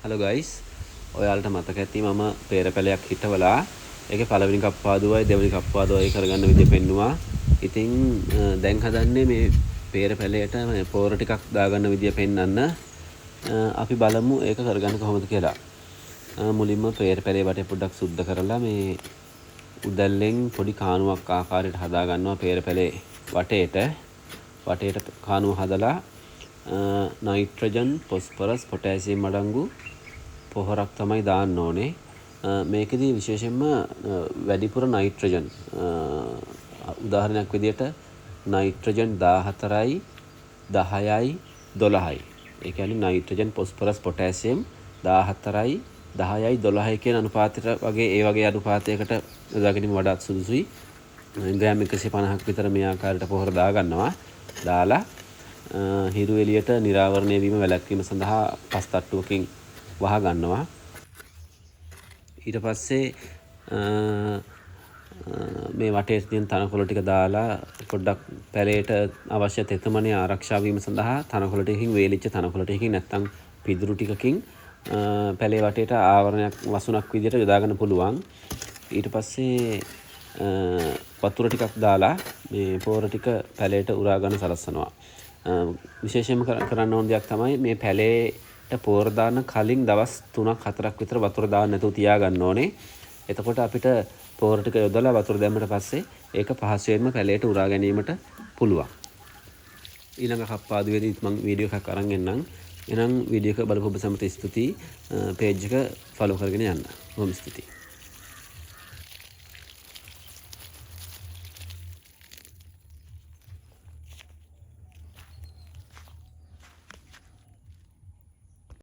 Hello guys. ඔයාලට මතක ඇති මම පෙර පැලයක් හිටවලා ඒකේ පළවෙනි කප්පාදුවයි දෙවෙනි කප්පාදුවයි කරගන්න විදිය පෙන්නුවා. ඉතින් දැන් හදන්නේ මේ පෙර පැලයට මේ පොර ටිකක් දාගන්න විදිය පෙන්වන්න. අපි බලමු ඒක කරගන්න කොහොමද කියලා. මුලින්ම පෙර පැලේ වටේ පොඩ්ඩක් සුද්ධ කරලා මේ උදැල්ලෙන් පොඩි කානුවක් ආකාරයට හදා ගන්නවා පෙර පැලේ වටේට කානුව හදලා නයිට්‍රජන් පොස්පරස් පොටෑසියම් අඩංගු පොහොරක් තමයි දාන්න ඕනේ. මේකෙදී විශේෂයෙන්ම වැඩිපුර නයිට්‍රජන් උදාහරණයක් විදියට නයිට්‍රජන් 14යි 10යි 12යි. ඒ කියන්නේ නයිට්‍රජන් පොස්පරස් පොටෑසියම් 14යි 10යි 12යි කියන අනුපාතයට වගේ ඒ වගේ අනුපාතයකට යොදා ගැනීම වඩාත් සුදුසුයි. ග්‍රෑම් 150ක් විතර මේ ආකාරයට පොහොර දා ගන්නවා. දාලා හිරු එළියට නිරාවරණය වීම වැළැක්වීම සඳහා පස් තට්ටුවකින් වහ ගන්නවා. ඊට පස්සේ මේ වටේ තියෙන තනකොළ ටික දාලා පොඩ්ඩක් පැලේට අවශ්‍ය තෙතමනේ ආරක්ෂා වීම සඳහා තනකොළ ටිකකින් වේලිච්ච තනකොළ ටිකකින් නැත්නම් පිදුරු ටිකකින් පැලේ වටේට ආවරණයක් වසුනක් විදියට යොදා ගන්න පුළුවන්. ඊට පස්සේ වතුර ටිකක් දාලා මේ පොර ටික පැලේට උරා ගන්න සලස්වනවා. විශේෂයෙන්ම කරන්න ඕන දෙයක් තමයි මේ පැලේට පොර දාන්න කලින් දවස් 3ක් 4ක් විතර වතුර දාන්න නැතුව තියා ගන්න ඕනේ. එතකොට අපිට පොර ටික යොදලා වතුර දැම්මට පස්සේ ඒක පහසුවෙන්ම පැලේට උරා ගැනීමට පුළුවන්. ඊළඟ කප්පාදුවේදී මම වීඩියෝ එකක් අරන් එන්නම්. එහෙනම් වීඩියෝ එක බලපු ඔබ සැමට ස්තුතියි. පේජ් එක ෆලෝ කරගෙන යන්න. බොහොම ස්තුතියි.